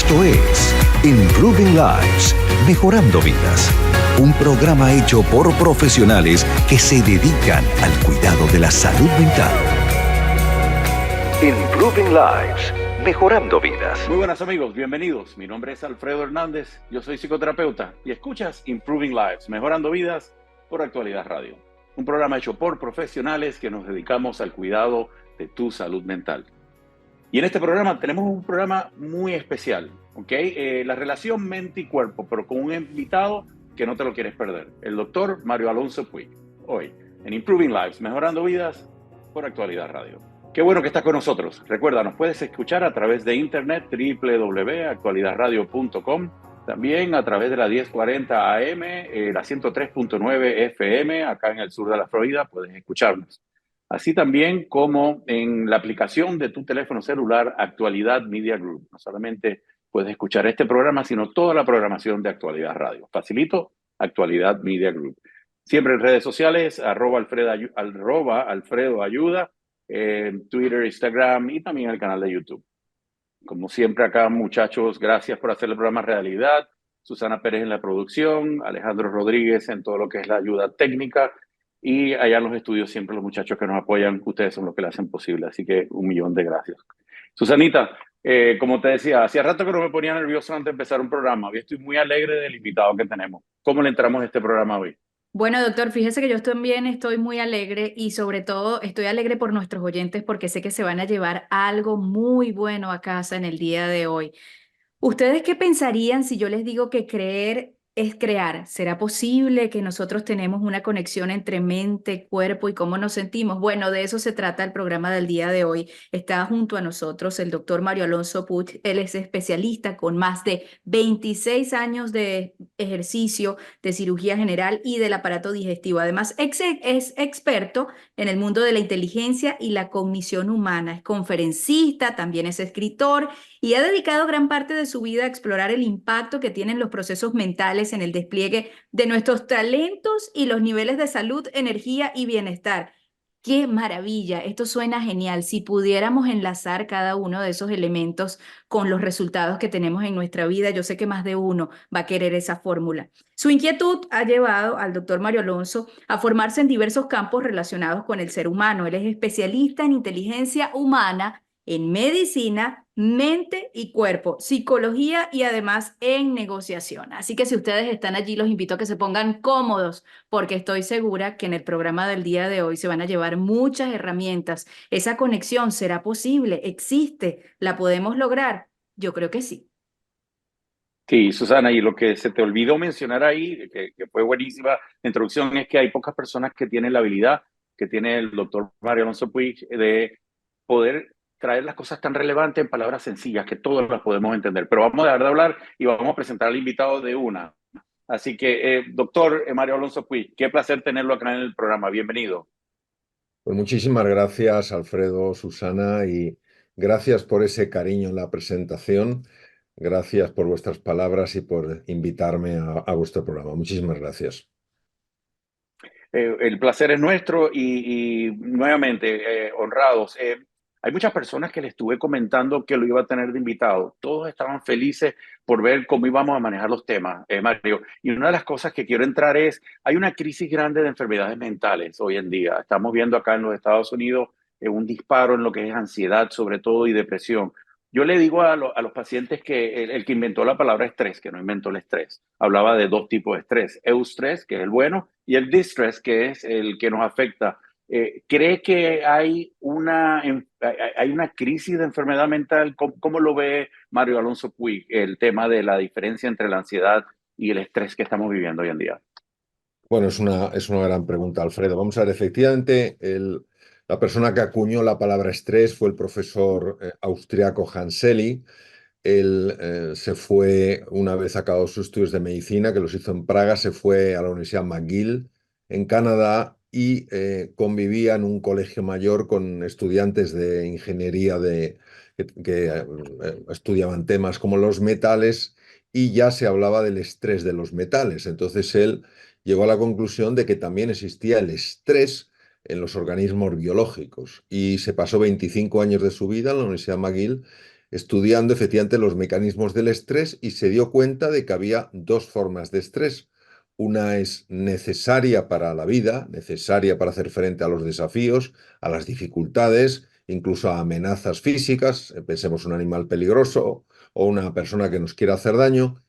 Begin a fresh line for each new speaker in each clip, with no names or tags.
Esto es Improving Lives, Mejorando Vidas, un programa hecho por profesionales que se dedican al cuidado de la salud mental. Improving Lives, Mejorando Vidas.
Muy buenas amigos, bienvenidos. Mi nombre es Alfredo Hernández, yo soy psicoterapeuta y escuchas Improving Lives, Mejorando Vidas por Actualidad Radio. Un programa hecho por profesionales que nos dedicamos al cuidado de tu salud mental. Y en este programa tenemos un programa muy especial, ¿ok? La relación mente y cuerpo, pero con un invitado que no te lo quieres perder, el doctor Mario Alonso Puig. Hoy, en Improving Lives, Mejorando Vidas por Actualidad Radio. Qué bueno que estás con nosotros. Recuerda, nos puedes escuchar a través de internet, www.actualidadradio.com, también a través de la 1040 AM, la 103.9 FM, acá en el sur de la Florida, puedes escucharnos. Así también como en la aplicación de tu teléfono celular Actualidad Media Group. No solamente puedes escuchar este programa, sino toda la programación de Actualidad Radio. Facilito, Actualidad Media Group. Siempre en redes sociales, Alfredo Ayuda, Twitter, Instagram y también el canal de YouTube. Como siempre acá, muchachos, gracias por hacer el programa realidad. Susana Pérez en la producción, Alejandro Rodríguez en todo lo que es la ayuda técnica. Y allá en los estudios siempre los muchachos que nos apoyan, ustedes son los que lo hacen posible, así que 1.000.000 de gracias. Susanita, como te decía, hacía rato que no me ponía nervioso antes de empezar un programa. Hoy estoy muy alegre del invitado que tenemos. ¿Cómo le entramos a este programa hoy?
Bueno, doctor, fíjese que yo también estoy muy alegre y sobre todo estoy alegre por nuestros oyentes porque sé que se van a llevar algo muy bueno a casa en el día de hoy. ¿Ustedes qué pensarían si yo les digo que creer es crear? ¿Será posible que nosotros tenemos una conexión entre mente, cuerpo y cómo nos sentimos? Bueno, de eso se trata el programa del día de hoy. Está junto a nosotros el doctor Mario Alonso Puig. Él es especialista con más de 26 años de ejercicio de cirugía general y del aparato digestivo. Además, es experto en el mundo de la inteligencia y la cognición humana. Es conferencista, también es escritor y ha dedicado gran parte de su vida a explorar el impacto que tienen los procesos mentales en el despliegue de nuestros talentos y los niveles de salud, energía y bienestar. ¡Qué maravilla! Esto suena genial. Si pudiéramos enlazar cada uno de esos elementos con los resultados que tenemos en nuestra vida, yo sé que más de uno va a querer esa fórmula. Su inquietud ha llevado al doctor Mario Alonso a formarse en diversos campos relacionados con el ser humano. Él es especialista en inteligencia humana, en medicina, mente y cuerpo, psicología y además en negociación. Así que si ustedes están allí, los invito a que se pongan cómodos porque estoy segura que en el programa del día de hoy se van a llevar muchas herramientas. ¿Esa conexión será posible? ¿Existe? ¿La podemos lograr? Yo creo que sí.
Sí, Susana, y lo que se te olvidó mencionar ahí, que fue buenísima la introducción, es que hay pocas personas que tienen la habilidad que tiene el doctor Mario Alonso Puig de poder traer las cosas tan relevantes en palabras sencillas que todos las podemos entender. Pero vamos a dejar de hablar y vamos a presentar al invitado de una. Así que, doctor Mario Alonso Puig, qué placer tenerlo acá en el programa. Bienvenido.
Pues muchísimas gracias, Alfredo, Susana, y gracias por ese cariño en la presentación. Gracias por vuestras palabras y por invitarme a vuestro programa. Muchísimas gracias.
El placer es nuestro y nuevamente honrados. Hay muchas personas que le estuve comentando que lo iba a tener de invitado. Todos estaban felices por ver cómo íbamos a manejar los temas, Mario. Y una de las cosas que quiero entrar es, hay una crisis grande de enfermedades mentales hoy en día. Estamos viendo acá en los Estados Unidos un disparo en lo que es ansiedad, sobre todo, y depresión. Yo le digo a los pacientes que el que inventó la palabra estrés, que no inventó el estrés, hablaba de dos tipos de estrés: eustrés, que es el bueno, y el distress, que es el que nos afecta. ¿Cree que hay una crisis de enfermedad mental? ¿Cómo lo ve Mario Alonso Puig, el tema de la diferencia entre la ansiedad y el estrés que estamos viviendo hoy en día?
Bueno, es una gran pregunta, Alfredo. Vamos a ver, efectivamente, la persona que acuñó la palabra estrés fue el profesor austriaco Hans Selye. Él se fue, una vez acabado sus estudios de medicina, que los hizo en Praga, se fue a la Universidad McGill en Canadá y convivía en un colegio mayor con estudiantes de ingeniería que estudiaban temas como los metales y ya se hablaba del estrés de los metales. Entonces él llegó a la conclusión de que también existía el estrés en los organismos biológicos y se pasó 25 años de su vida en la Universidad McGill estudiando efectivamente los mecanismos del estrés y se dio cuenta de que había dos formas de estrés. Una es necesaria para la vida, necesaria para hacer frente a los desafíos, a las dificultades, incluso a amenazas físicas, pensemos un animal peligroso o una persona que nos quiera hacer daño,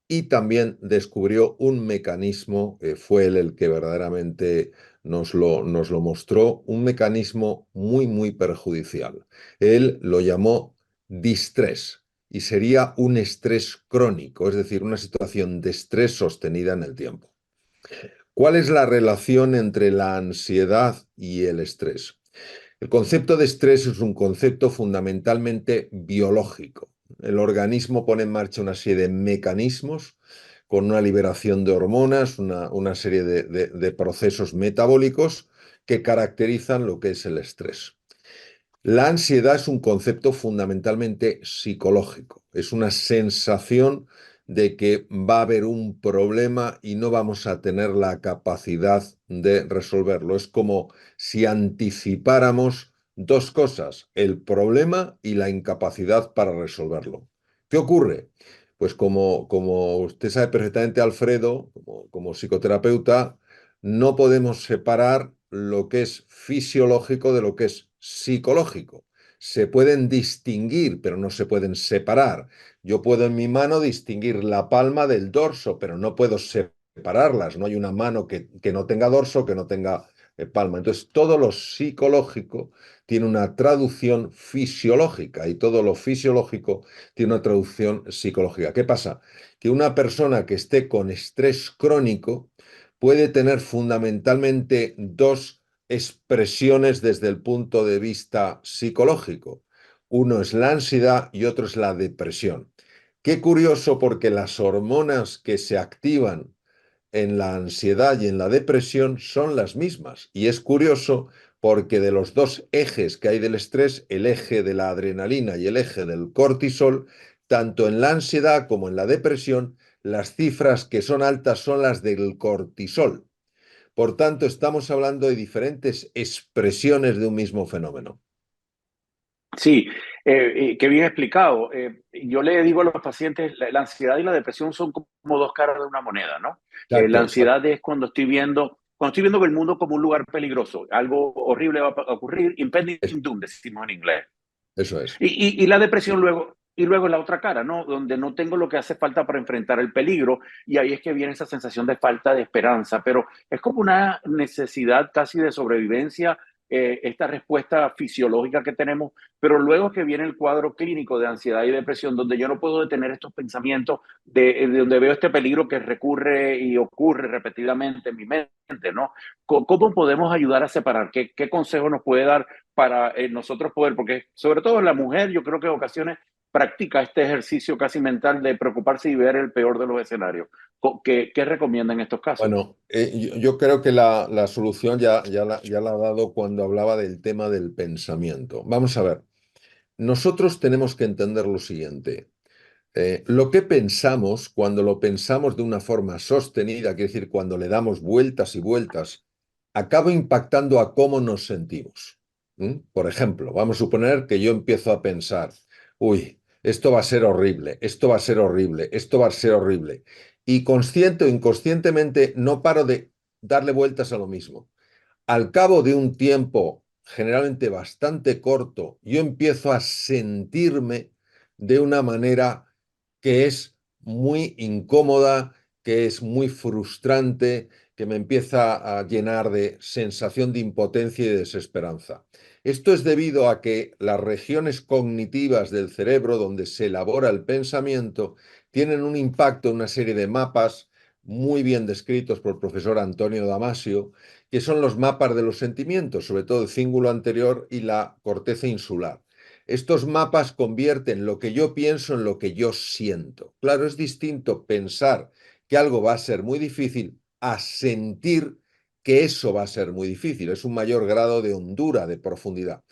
y también descubrió un mecanismo, fue él el que verdaderamente nos lo mostró, un mecanismo muy, muy perjudicial. Él lo llamó distrés y sería un estrés crónico, es decir, una situación de estrés sostenida en el tiempo. ¿Cuál es la relación entre la ansiedad y el estrés? El concepto de estrés es un concepto fundamentalmente biológico. El organismo pone en marcha una serie de mecanismos con una liberación de hormonas, una serie de procesos metabólicos que caracterizan lo que es el estrés. La ansiedad es un concepto fundamentalmente psicológico, es una sensación de que va a haber un problema y no vamos a tener la capacidad de resolverlo. Es como si anticipáramos dos cosas, el problema y la incapacidad para resolverlo. ¿Qué ocurre? Pues como usted sabe perfectamente, Alfredo, como psicoterapeuta, no podemos separar lo que es fisiológico de lo que es psicológico. Se pueden distinguir, pero no se pueden separar. Yo puedo en mi mano distinguir la palma del dorso, pero no puedo separarlas. No hay una mano que no tenga dorso, que no tenga palma. Entonces, todo lo psicológico tiene una traducción fisiológica y todo lo fisiológico tiene una traducción psicológica. ¿Qué pasa? Que una persona que esté con estrés crónico puede tener fundamentalmente dos expresiones desde el punto de vista psicológico. Uno es la ansiedad y otro es la depresión. Qué curioso, porque las hormonas que se activan en la ansiedad y en la depresión son las mismas. Y es curioso porque de los dos ejes que hay del estrés, el eje de la adrenalina y el eje del cortisol, tanto en la ansiedad como en la depresión, las cifras que son altas son las del cortisol. Por tanto, estamos hablando de diferentes expresiones de un mismo fenómeno.
Sí, qué bien explicado. Yo le digo a los pacientes, la ansiedad y la depresión son como dos caras de una moneda, ¿no? La
Exacto, exacto.
ansiedad es cuando estoy viendo el mundo como un lugar peligroso, algo horrible va a ocurrir, impending
Eso,
doom, decimos en inglés.
eso es.
Y la depresión luego, y luego la otra cara, ¿no? Donde no tengo lo que hace falta para enfrentar el peligro, y ahí es que viene esa sensación de falta de esperanza, pero es como una necesidad casi de sobrevivencia, esta respuesta fisiológica que tenemos, pero luego que viene el cuadro clínico de ansiedad y depresión, donde yo no puedo detener estos pensamientos, de donde veo este peligro que recurre y ocurre repetidamente en mi mente, ¿no? ¿Cómo podemos ayudar a separar? ¿Qué consejo nos puede dar para nosotros poder, porque sobre todo la mujer, yo creo que en ocasiones practica este ejercicio casi mental de preocuparse y ver el peor de los escenarios? ¿Qué recomienda en estos casos?
Bueno, yo creo que la solución ya la ha dado cuando hablaba del tema del pensamiento. Vamos a ver, nosotros tenemos que entender lo siguiente. Lo que pensamos, cuando lo pensamos de una forma sostenida, quiere decir, cuando le damos vueltas y vueltas, acaba impactando a cómo nos sentimos. Por ejemplo, vamos a suponer que yo empiezo a pensar, uy, esto va a ser horrible, esto va a ser horrible, esto va a ser horrible. Y consciente o inconscientemente no paro de darle vueltas a lo mismo. Al cabo de un tiempo generalmente bastante corto, yo empiezo a sentirme de una manera que es muy incómoda, que es muy frustrante, que me empieza a llenar de sensación de impotencia y de desesperanza. Esto es debido a que las regiones cognitivas del cerebro donde se elabora el pensamiento tienen un impacto en una serie de mapas muy bien descritos por el profesor Antonio Damasio, que son los mapas de los sentimientos, sobre todo el cíngulo anterior y la corteza insular. Estos mapas convierten lo que yo pienso en lo que yo siento. Claro, es distinto pensar que algo va a ser muy difícil a sentir que eso va a ser muy difícil. Es un mayor grado de hondura, de profundidad.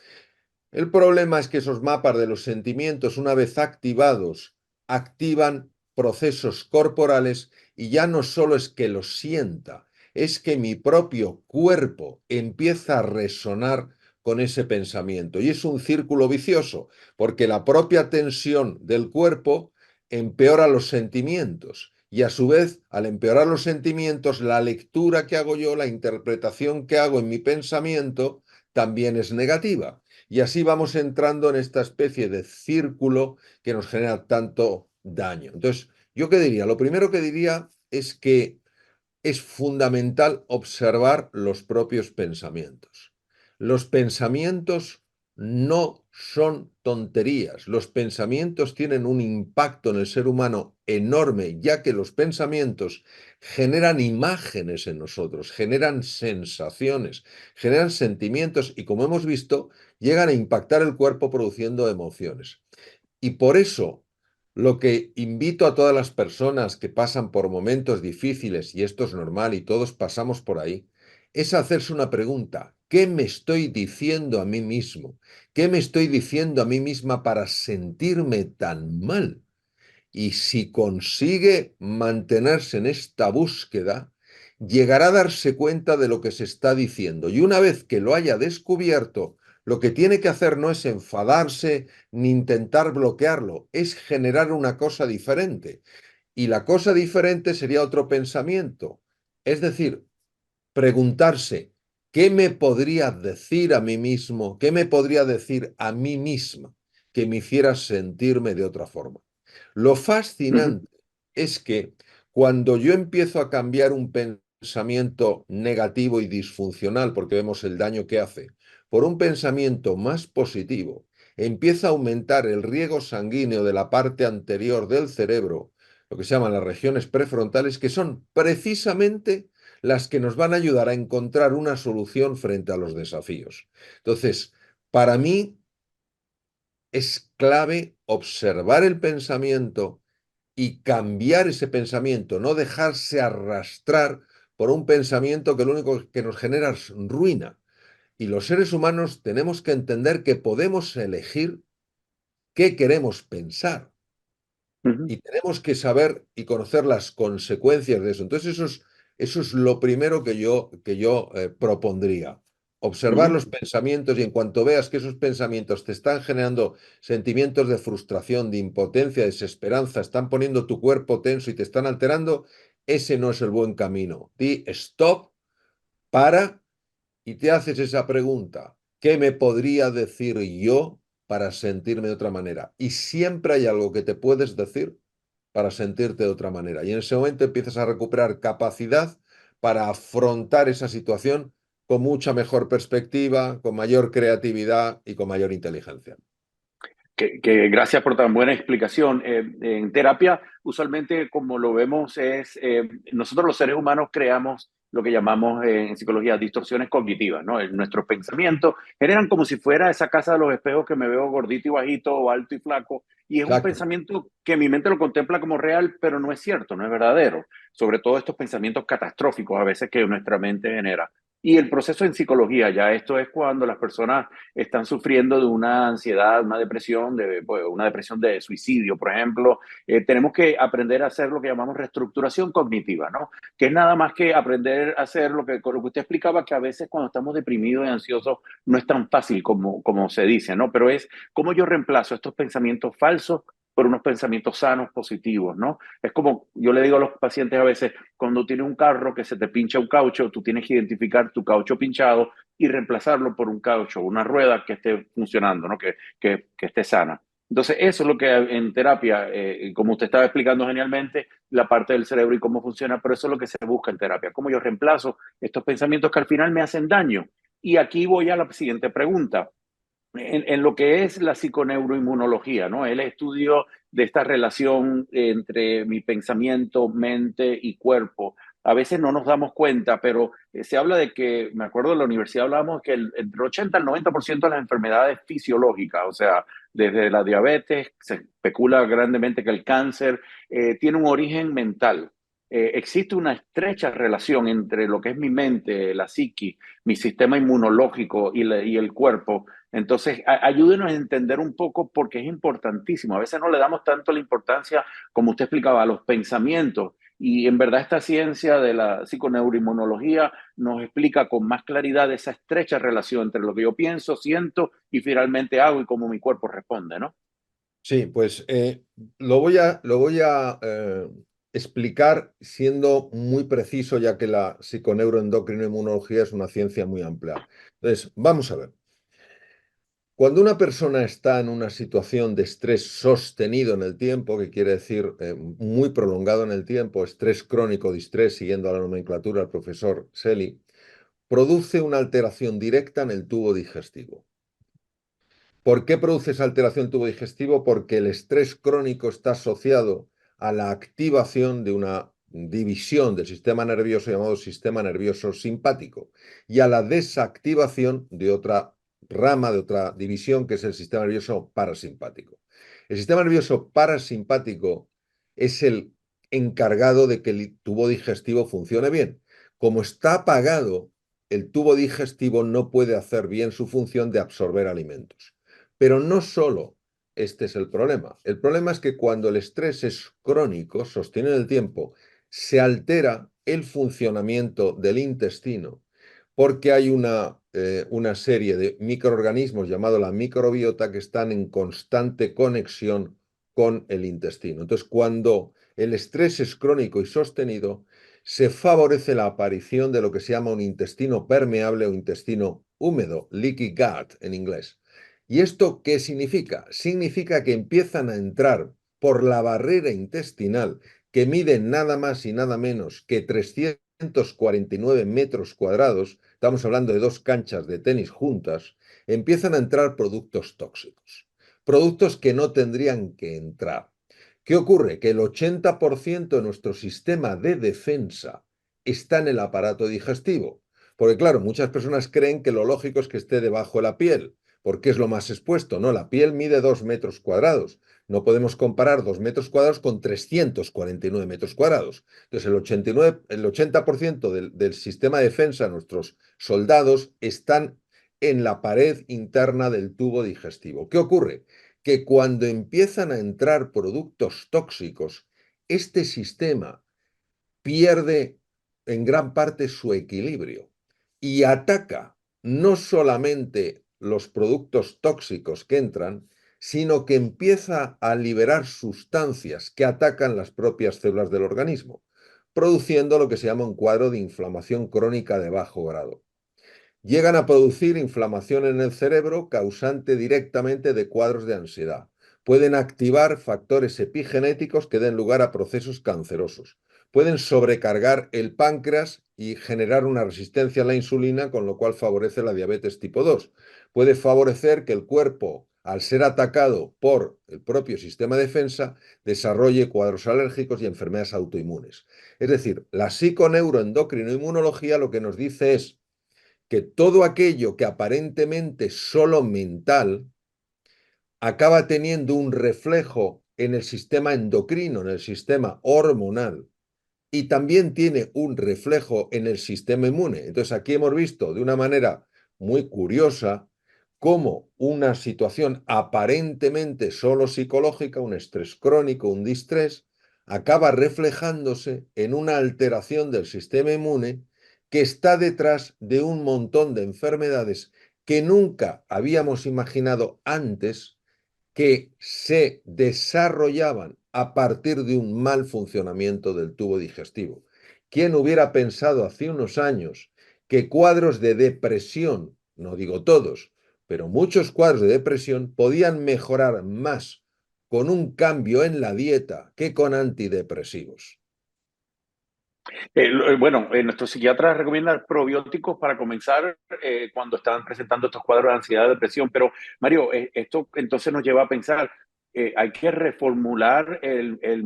El problema es que esos mapas de los sentimientos, una vez activados, activan procesos corporales y ya no solo es que lo sienta, es que mi propio cuerpo empieza a resonar con ese pensamiento. Y es un círculo vicioso, porque la propia tensión del cuerpo empeora los sentimientos. Y a su vez, al empeorar los sentimientos, la lectura que hago yo, la interpretación que hago en mi pensamiento, también es negativa. Y así vamos entrando en esta especie de círculo que nos genera tanto daño. Entonces, ¿yo qué diría? Lo primero que diría es que es fundamental observar los propios pensamientos. Los pensamientos no son tonterías. Los pensamientos tienen un impacto en el ser humano enorme, ya que los pensamientos generan imágenes en nosotros, generan sensaciones, generan sentimientos y, como hemos visto, llegan a impactar el cuerpo produciendo emociones. Y por eso lo que invito a todas las personas que pasan por momentos difíciles, y esto es normal y todos pasamos por ahí, es hacerse una pregunta. ¿Qué me estoy diciendo a mí mismo? ¿Qué me estoy diciendo a mí misma para sentirme tan mal? Y si consigue mantenerse en esta búsqueda, llegará a darse cuenta de lo que se está diciendo. Y una vez que lo haya descubierto, lo que tiene que hacer no es enfadarse ni intentar bloquearlo, es generar una cosa diferente. Y la cosa diferente sería otro pensamiento. Es decir, preguntarse, ¿qué me podría decir a mí mismo? ¿Qué me podría decir a mí misma que me hiciera sentirme de otra forma? Lo
Ujú,
fascinante es que cuando yo empiezo a cambiar un pensamiento negativo y disfuncional, porque vemos el daño que hace, por un pensamiento más positivo, empieza a aumentar el riego sanguíneo de la parte anterior del cerebro, lo que se llaman las regiones prefrontales, que son precisamente las que nos van a ayudar a encontrar una solución frente a los desafíos. Entonces, para mí es clave observar el pensamiento y cambiar ese pensamiento, no dejarse arrastrar por un pensamiento que lo único que nos genera es ruina. Y los seres humanos tenemos que entender que podemos elegir qué queremos pensar.
ujú,
Y tenemos que saber y conocer las consecuencias de eso. Entonces, eso es lo primero que yo propondría. Observar
ujú.
los pensamientos y en cuanto veas que esos pensamientos te están generando sentimientos de frustración, de impotencia, de desesperanza, están poniendo tu cuerpo tenso y te están alterando, ese no es el buen camino. Di stop, para y te haces esa pregunta, ¿qué me podría decir yo para sentirme de otra manera? Y siempre hay algo que te puedes decir para sentirte de otra manera. Y en ese momento empiezas a recuperar capacidad para afrontar esa situación con mucha mejor perspectiva, con mayor creatividad y con mayor inteligencia.
Gracias por tan buena explicación. En terapia, usualmente como lo vemos es, nosotros los seres humanos creamos lo que llamamos en psicología distorsiones cognitivas, ¿no? Nuestros pensamientos generan como si fuera esa casa de los espejos que me veo gordito y bajito o alto y flaco, y es un
Exacto.
pensamiento que mi mente lo contempla como real, pero no es cierto, no es verdadero. Sobre todo estos pensamientos catastróficos a veces que nuestra mente genera. Y el proceso en psicología, ya esto es cuando las personas están sufriendo de una ansiedad, una depresión, pues, una depresión de suicidio, por ejemplo, tenemos que aprender a hacer lo que llamamos reestructuración cognitiva, ¿no? Que es nada más que aprender a hacer lo que usted explicaba, que a veces cuando estamos deprimidos y ansiosos no es tan fácil como se dice, ¿no? Pero es cómo yo reemplazo estos pensamientos falsos por unos pensamientos sanos, positivos, ¿no? Es como yo le digo a los pacientes a veces, cuando tienes un carro que se te pincha un caucho, tú tienes que identificar tu caucho pinchado y reemplazarlo por un caucho, una rueda que esté funcionando, ¿no? Que esté sana. Entonces, eso es lo que en terapia, como usted estaba explicando genialmente, la parte del cerebro y cómo funciona, pero eso es lo que se busca en terapia, cómo yo reemplazo estos pensamientos que al final me hacen daño. Y aquí voy a la siguiente pregunta. En lo que es la psiconeuroinmunología, ¿no? El estudio de esta relación entre mi pensamiento, mente y cuerpo. A veces no nos damos cuenta, pero se habla de que, me acuerdo en la universidad hablábamos que entre 80 al 90% de las enfermedades fisiológicas, o sea, desde la diabetes, se especula grandemente que el cáncer tiene un origen mental. Existe una estrecha relación entre lo que es mi mente, la psiqui, mi sistema inmunológico y el cuerpo. Entonces, ayúdenos a entender un poco porque es importantísimo. A veces no le damos tanto la importancia, como usted explicaba, a los pensamientos y en verdad esta ciencia de la psiconeuroinmunología nos explica con más claridad esa estrecha relación entre lo que yo pienso, siento y finalmente hago y cómo mi cuerpo responde, ¿no?
Sí, pues lo voy a explicar siendo muy preciso, ya que la psiconeuroendocrinoinmunología es una ciencia muy amplia. Entonces, vamos a ver. Cuando una persona está en una situación de estrés sostenido en el tiempo, que quiere decir muy prolongado en el tiempo, estrés crónico, distrés, siguiendo la nomenclatura del profesor Selly, produce una alteración directa en el tubo digestivo. ¿Por qué produce esa alteración del tubo digestivo? Porque el estrés crónico está asociado a la activación de una división del sistema nervioso llamado sistema nervioso simpático y a la desactivación de otra rama, de otra división, que es el sistema nervioso parasimpático. El sistema nervioso parasimpático es el encargado de que el tubo digestivo funcione bien. Como está apagado, el tubo digestivo no puede hacer bien su función de absorber alimentos. Pero no solo este es el problema. El problema es que cuando el estrés es crónico, sostenido en el tiempo, se altera el funcionamiento del intestino porque hay una serie de microorganismos llamados la microbiota que están en constante conexión con el intestino. Entonces, cuando el estrés es crónico y sostenido, se favorece la aparición de lo que se llama un intestino permeable o intestino húmedo, leaky gut en inglés. ¿Y esto qué significa? Significa que empiezan a entrar por la barrera intestinal, que mide nada más y nada menos que 349 metros cuadrados, estamos hablando de 2 canchas de tenis juntas, empiezan a entrar productos tóxicos, productos que no tendrían que entrar. ¿Qué ocurre? Que el 80% de nuestro sistema de defensa está en el aparato digestivo. Porque claro, muchas personas creen que lo lógico es que esté debajo de la piel, porque es lo más expuesto. No, la piel mide 2 metros cuadrados. No podemos comparar 2 metros cuadrados con 349 metros cuadrados. Entonces, el 80% del sistema de defensa, nuestros soldados, están en la pared interna del tubo digestivo. ¿Qué ocurre? Que cuando empiezan a entrar productos tóxicos, este sistema pierde en gran parte su equilibrio y ataca no solamente los productos tóxicos que entran, sino que empieza a liberar sustancias que atacan las propias células del organismo, produciendo lo que se llama un cuadro de inflamación crónica de bajo grado. Llegan a producir inflamación en el cerebro causante directamente de cuadros de ansiedad. Pueden activar factores epigenéticos que den lugar a procesos cancerosos. Pueden sobrecargar el páncreas y generar una resistencia a la insulina, con lo cual favorece la diabetes tipo 2. Puede favorecer que el cuerpo, al ser atacado por el propio sistema de defensa, desarrolle cuadros alérgicos y enfermedades autoinmunes. Es decir, la psiconeuroendocrinoinmunología lo que nos dice es que todo aquello que aparentemente es solo mental acaba teniendo un reflejo en el sistema endocrino, en el sistema hormonal, y también tiene un reflejo en el sistema inmune. Entonces aquí hemos visto de una manera muy curiosa cómo una situación aparentemente solo psicológica, un estrés crónico, un distrés, acaba reflejándose en una alteración del sistema inmune que está detrás de un montón de enfermedades que nunca habíamos imaginado antes que se desarrollaban a partir de un mal funcionamiento del tubo digestivo. ¿Quién hubiera pensado hace unos años que cuadros de depresión, no digo todos, pero muchos cuadros de depresión podían mejorar más con un cambio en la dieta que con antidepresivos?
Bueno, nuestros psiquiatras recomiendan probióticos para comenzar cuando están presentando estos cuadros de ansiedad, depresión, pero Mario, esto entonces nos lleva a pensar, hay que reformular el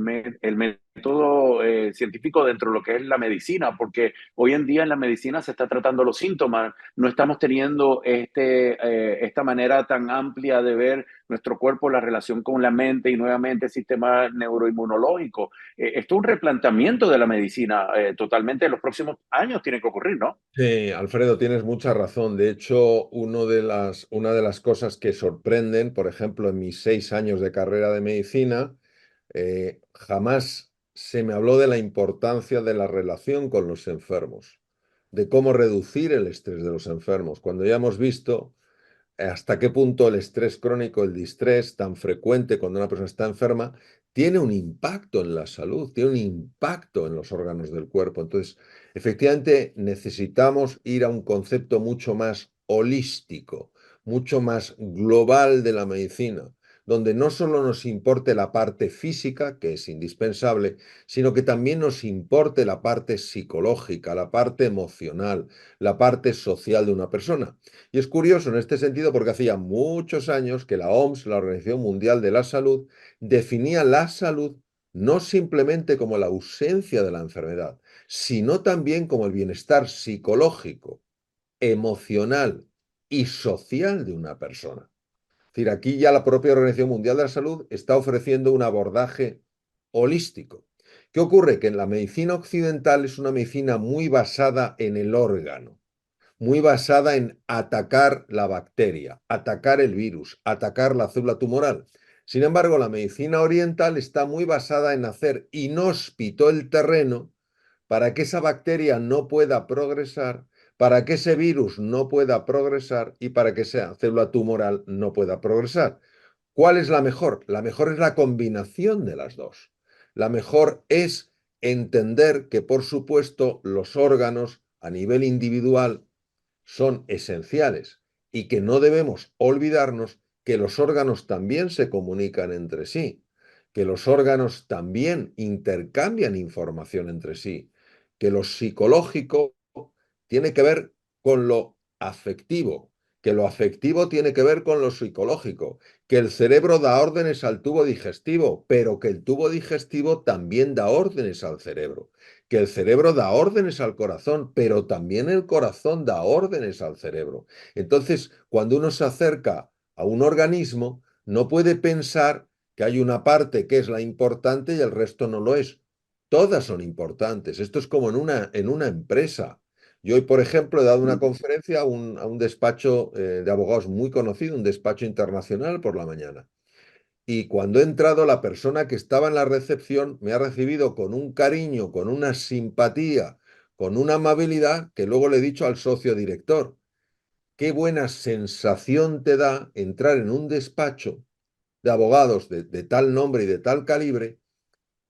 método científico dentro de lo que es la medicina, porque hoy en día en la medicina se está tratando los síntomas, no estamos teniendo esta manera tan amplia de ver nuestro cuerpo, la relación con la mente y nuevamente el sistema neuroinmunológico. Esto es un replanteamiento de la medicina totalmente en los próximos años tiene que ocurrir, ¿no?
Sí, Alfredo, tienes mucha razón. De hecho, una de las cosas que sorprenden, por ejemplo, en mis 6 años de carrera de medicina, jamás se me habló de la importancia de la relación con los enfermos, de cómo reducir el estrés de los enfermos, cuando ya hemos visto hasta qué punto el estrés crónico, el distrés tan frecuente cuando una persona está enferma, tiene un impacto en la salud, tiene un impacto en los órganos del cuerpo. Entonces, efectivamente, necesitamos ir a un concepto mucho más holístico, mucho más global de la medicina, donde no solo nos importe la parte física, que es indispensable, sino que también nos importe la parte psicológica, la parte emocional, la parte social de una persona. Y es curioso en este sentido porque hacía muchos años que la OMS, la Organización Mundial de la Salud, definía la salud no simplemente como la ausencia de la enfermedad, sino también como el bienestar psicológico, emocional y social de una persona. Es decir, aquí ya la propia Organización Mundial de la Salud está ofreciendo un abordaje holístico. ¿Qué ocurre? Que en la medicina occidental es una medicina muy basada en el órgano, muy basada en atacar la bacteria, atacar el virus, atacar la célula tumoral. Sin embargo, la medicina oriental está muy basada en hacer inhóspito el terreno para que esa bacteria no pueda progresar, para que ese virus no pueda progresar y para que esa célula tumoral no pueda progresar. ¿Cuál es la mejor? La mejor es la combinación de las dos. La mejor es entender que, por supuesto, los órganos a nivel individual son esenciales y que no debemos olvidarnos que los órganos también se comunican entre sí, que los órganos también intercambian información entre sí, que lo psicológico tiene que ver con lo afectivo, que lo afectivo tiene que ver con lo psicológico, que el cerebro da órdenes al tubo digestivo, pero que el tubo digestivo también da órdenes al cerebro, que el cerebro da órdenes al corazón, pero también el corazón da órdenes al cerebro. Entonces, cuando uno se acerca a un organismo, no puede pensar que hay una parte que es la importante y el resto no lo es. Todas son importantes. Esto es como en una empresa. Yo hoy, por ejemplo, he dado una conferencia a un despacho de abogados muy conocido, un despacho internacional por la mañana. Y cuando he entrado, la persona que estaba en la recepción me ha recibido con un cariño, con una simpatía, con una amabilidad que luego le he dicho al socio director. Qué buena sensación te da entrar en un despacho de abogados de tal nombre y de tal calibre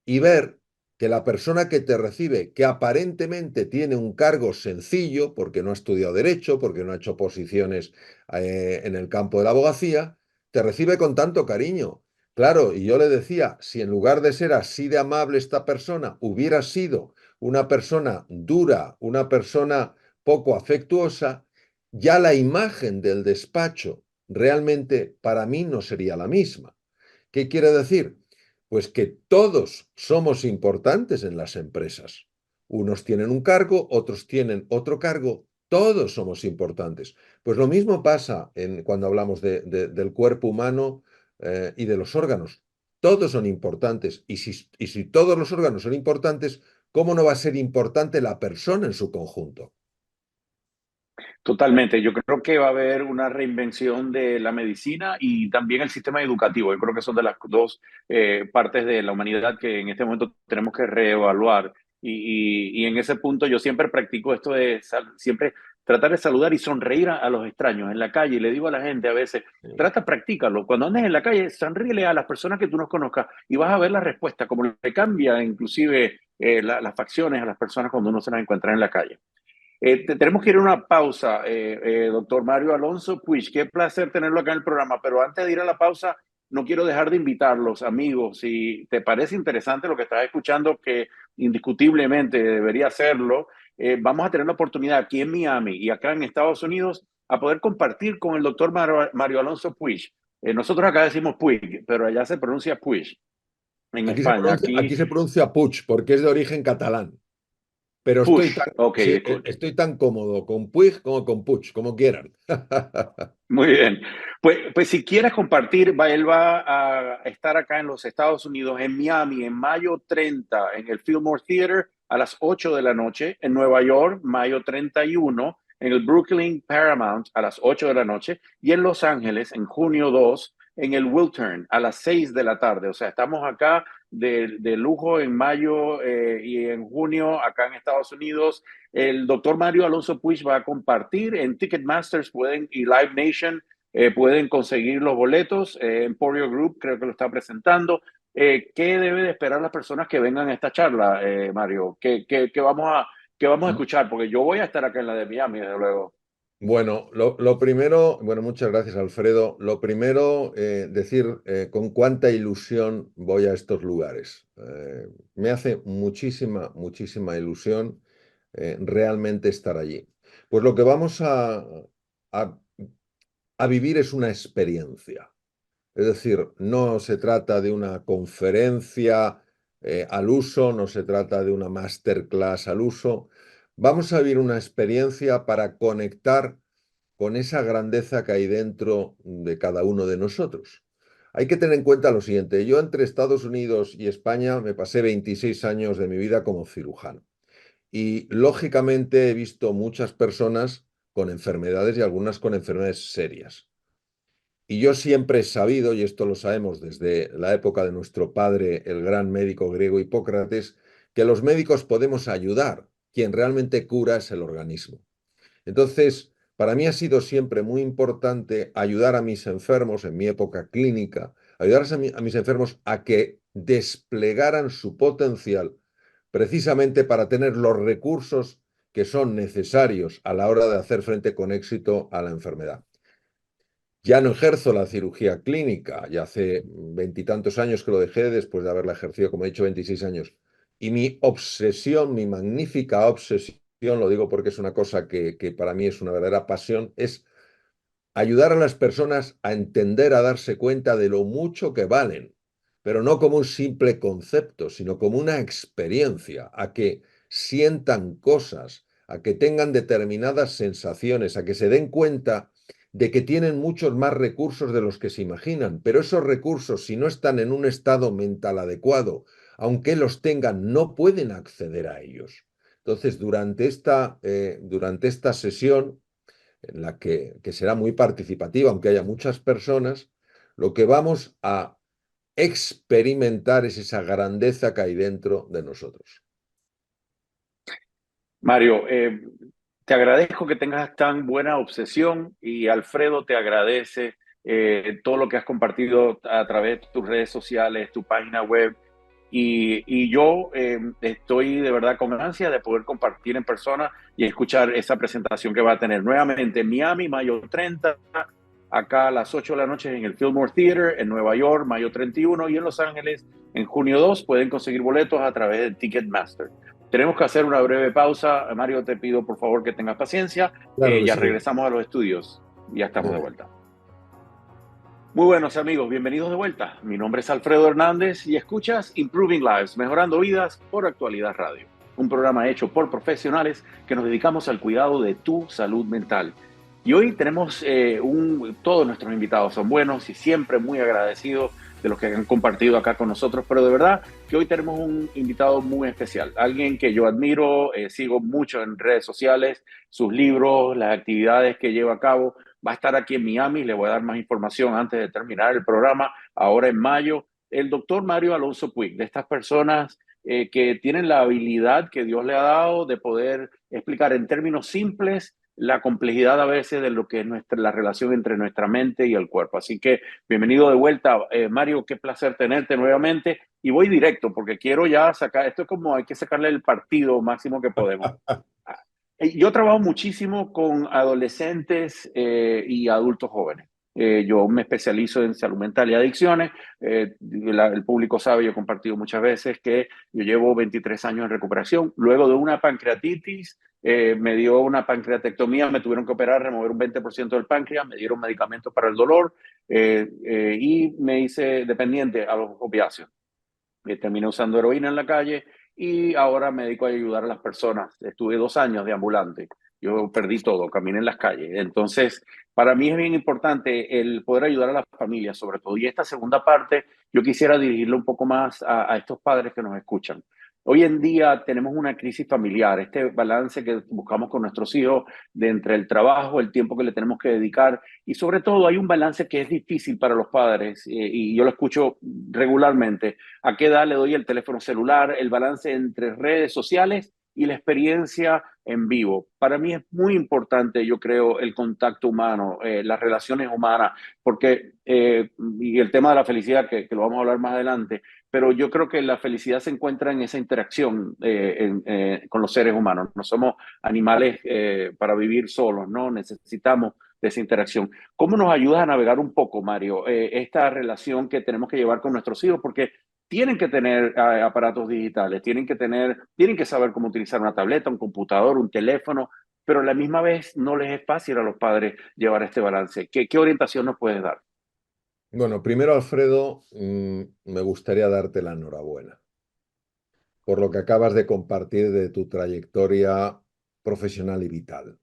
y ver que la persona que te recibe, que aparentemente tiene un cargo sencillo, porque no ha estudiado derecho, porque no ha hecho posiciones en el campo de la abogacía, te recibe con tanto cariño. Claro, y yo le decía, si en lugar de ser así de amable esta persona hubiera sido una persona dura, una persona poco afectuosa, ya la imagen del despacho realmente para mí no sería la misma. ¿Qué quiere decir? Pues que todos somos importantes en las empresas. Unos tienen un cargo, otros tienen otro cargo, todos somos importantes. Pues lo mismo pasa cuando hablamos del cuerpo humano y de los órganos. Todos son importantes. Y si todos los órganos son importantes, ¿cómo no va a ser importante la persona en su conjunto?
Totalmente. Yo creo que va a haber una reinvención de la medicina y también el sistema educativo. Yo creo que son de las dos partes de la humanidad que en este momento tenemos que reevaluar. Y en ese punto yo siempre practico esto de siempre tratar de saludar y sonreír a los extraños en la calle. Y le digo a la gente a veces, practícalo. Cuando andes en la calle, sonríele a las personas que tú no conozcas y vas a ver la respuesta, como le cambia inclusive las facciones a las personas cuando uno se las encuentra en la calle. Tenemos que ir a una pausa, doctor Mario Alonso Puig. Qué placer tenerlo acá en el programa, pero antes de ir a la pausa, no quiero dejar de invitarlos, amigos. Si te parece interesante lo que estás escuchando, que indiscutiblemente debería hacerlo, vamos a tener la oportunidad aquí en Miami y acá en Estados Unidos a poder compartir con el doctor Mario Alonso Puig. Nosotros acá decimos Puig, pero allá se pronuncia Puig en España. Aquí,
Aquí se pronuncia Puig porque es de origen catalán. Pero
Puig. Ok,
sí,
disculpe.
estoy tan cómodo con Puig como con Puig, como quieran.
Muy bien. Pues si quieres compartir, él va a estar acá en los Estados Unidos, en Miami, en mayo 30, en el Fillmore Theater a las 8 de la noche, en Nueva York, mayo 31, en el Brooklyn Paramount a las 8 de la noche, y en Los Ángeles, en junio 2, en el Wiltern a las 6 de la tarde. O sea, estamos acá de lujo en mayo y en junio acá en Estados Unidos. El doctor Mario Alonso Puig va a compartir en Ticketmasters y Live Nation. Pueden conseguir los boletos. Emporio Group creo que lo está presentando. ¿Qué debe de esperar las personas que vengan a esta charla, Mario? ¿Qué vamos a escuchar? Porque yo voy a estar acá en la de Miami, desde luego.
Bueno, lo primero, bueno, muchas gracias, Alfredo. Lo primero, decir con cuánta ilusión voy a estos lugares. Me hace muchísima ilusión realmente estar allí. Pues lo que vamos a, a vivir es una experiencia. Es decir, no se trata de una conferencia al uso, no se trata de una masterclass al uso. Vamos a vivir una experiencia para conectar con esa grandeza que hay dentro de cada uno de nosotros. Hay que tener en cuenta lo siguiente, yo entre Estados Unidos y España me pasé 26 años de mi vida como cirujano y lógicamente he visto muchas personas con enfermedades y algunas con enfermedades serias. Y yo siempre he sabido, y esto lo sabemos desde la época de nuestro padre, el gran médico griego Hipócrates, que los médicos podemos ayudar. Quien realmente cura es el organismo. Entonces, para mí ha sido siempre muy importante ayudar a mis enfermos en mi época clínica, ayudar a mis enfermos a que desplegaran su potencial precisamente para tener los recursos que son necesarios a la hora de hacer frente con éxito a la enfermedad. Ya no ejerzo la cirugía clínica, ya hace veintitantos años que lo dejé después de haberla ejercido, como he dicho, 26 años. Y mi obsesión, mi magnífica obsesión, lo digo porque es una cosa que para mí es una verdadera pasión, es ayudar a las personas a entender, a darse cuenta de lo mucho que valen, pero no como un simple concepto, sino como una experiencia, a que sientan cosas, a que tengan determinadas sensaciones, a que se den cuenta de que tienen muchos más recursos de los que se imaginan, pero esos recursos, si no están en un estado mental adecuado, aunque los tengan, no pueden acceder a ellos. Entonces, durante esta sesión, en la que será muy participativa, aunque haya muchas personas, lo que vamos a experimentar es esa grandeza que hay dentro de nosotros.
Mario, te agradezco que tengas tan buena obsesión y Alfredo te agradece todo lo que has compartido a través de tus redes sociales, tu página web. Y yo estoy de verdad con ansia de poder compartir en persona y escuchar esa presentación que va a tener nuevamente en Miami, mayo 30, acá a las 8 de la noche en el Fillmore Theater, en Nueva York, mayo 31, y en Los Ángeles, en junio 2, pueden conseguir boletos a través de Ticketmaster. Tenemos que hacer una breve pausa. Mario, te pido por favor que tengas paciencia.
Claro que
Ya
sí.
regresamos a los estudios. Ya estamos
Muy
de
bien.
vuelta. Muy buenos amigos, bienvenidos de vuelta. Mi nombre es Alfredo Hernández y escuchas Improving Lives, Mejorando Vidas por Actualidad Radio. Un programa hecho por profesionales que nos dedicamos al cuidado de tu salud mental. Y hoy tenemos todos nuestros invitados son buenos y siempre muy agradecidos de los que han compartido acá con nosotros, pero de verdad que hoy tenemos un invitado muy especial, alguien que yo admiro, sigo mucho en redes sociales, sus libros, las actividades que lleva a cabo. Va a estar aquí en Miami, le voy a dar más información antes de terminar el programa, ahora en mayo. El doctor Mario Alonso Puig, de estas personas que tienen la habilidad que Dios le ha dado de poder explicar en términos simples la complejidad a veces de lo que es la relación entre nuestra mente y el cuerpo. Así que bienvenido de vuelta, Mario, qué placer tenerte nuevamente. Y voy directo porque quiero ya sacar, esto es como hay que sacarle el partido máximo que podemos. Yo trabajo muchísimo con adolescentes y adultos jóvenes. Yo me especializo en salud mental y adicciones. El público sabe, yo he compartido muchas veces que yo llevo 23 años en recuperación. Luego de una pancreatitis, me dio una pancreatectomía, me tuvieron que operar, remover un 20% del páncreas, me dieron medicamentos para el dolor y me hice dependiente a los opiáceos. Terminé usando heroína en la calle y ahora me dedico a ayudar a las personas. Estuve 2 años de ambulante. Yo perdí todo, caminé en las calles. Entonces, para mí es bien importante el poder ayudar a las familias, sobre todo. Y esta segunda parte yo quisiera dirigirlo un poco más a estos padres que nos escuchan. Hoy en día tenemos una crisis familiar, este balance que buscamos con nuestros hijos de entre el trabajo, el tiempo que le tenemos que dedicar y sobre todo hay un balance que es difícil para los padres y yo lo escucho regularmente. ¿A qué edad le doy el teléfono celular? El balance entre redes sociales y la experiencia en vivo. Para mí es muy importante, yo creo, el contacto humano, las relaciones humanas, porque, y el tema de la felicidad, que lo vamos a hablar más adelante, pero yo creo que la felicidad se encuentra en esa interacción con los seres humanos. No somos animales para vivir solos, ¿no? Necesitamos de esa interacción. ¿Cómo nos ayudas a navegar un poco, Mario, esta relación que tenemos que llevar con nuestros hijos? Porque tienen que tener aparatos digitales, tienen que saber cómo utilizar una tableta, un computador, un teléfono, pero a la misma vez no les es fácil a los padres llevar este balance. ¿Qué orientación nos puedes dar?
Bueno, primero, Alfredo, me gustaría darte la enhorabuena por lo que acabas de compartir de tu trayectoria profesional y vital.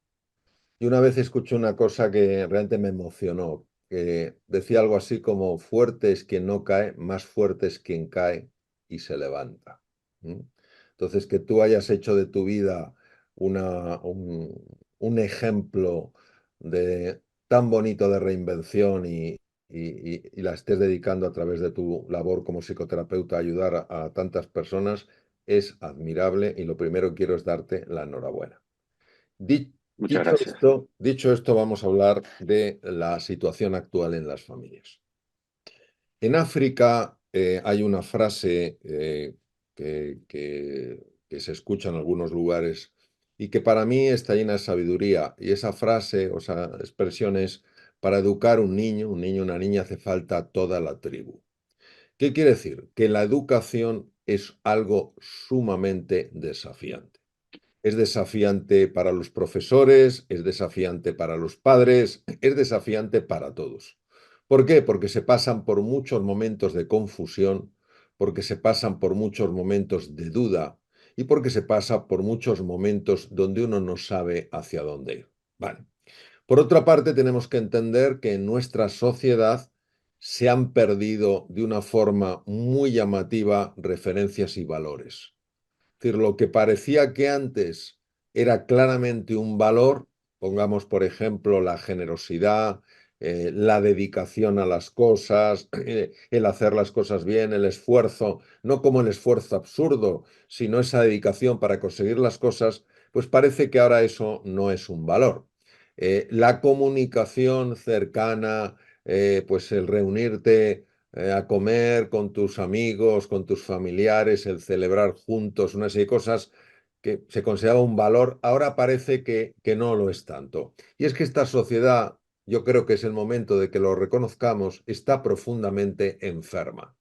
Y una vez escuché una cosa que realmente me emocionó, que decía algo así como: fuerte es quien no cae, más fuerte es quien cae y se levanta. ¿Mm? Entonces, que tú hayas hecho de tu vida un ejemplo de, tan bonito de reinvención y la estés dedicando a través de tu labor como psicoterapeuta a ayudar a tantas personas, es admirable y lo primero que quiero es darte la enhorabuena.
Muchas gracias.
Dicho esto, vamos a hablar de la situación actual en las familias. En África hay una frase que se escucha en algunos lugares y que para mí está llena de sabiduría. Y esa frase, o esa expresión es: para educar un niño, una niña, hace falta toda la tribu. ¿Qué quiere decir? Que la educación es algo sumamente desafiante. Es desafiante para los profesores, es desafiante para los padres, es desafiante para todos. ¿Por qué? Porque se pasan por muchos momentos de confusión, porque se pasan por muchos momentos de duda y porque se pasa por muchos momentos donde uno no sabe hacia dónde ir. Vale. Por otra parte, tenemos que entender que en nuestra sociedad se han perdido de una forma muy llamativa referencias y valores. Es decir, lo que parecía que antes era claramente un valor, pongamos por ejemplo la generosidad, la dedicación a las cosas, el hacer las cosas bien, el esfuerzo, no como el esfuerzo absurdo, sino esa dedicación para conseguir las cosas, pues parece que ahora eso no es un valor. La comunicación cercana, pues el reunirte a comer con tus amigos, con tus familiares, el celebrar juntos una serie de cosas que se consideraba un valor, ahora parece que no lo es tanto. Y es que esta sociedad, yo creo que es el momento de que lo reconozcamos, está profundamente enferma.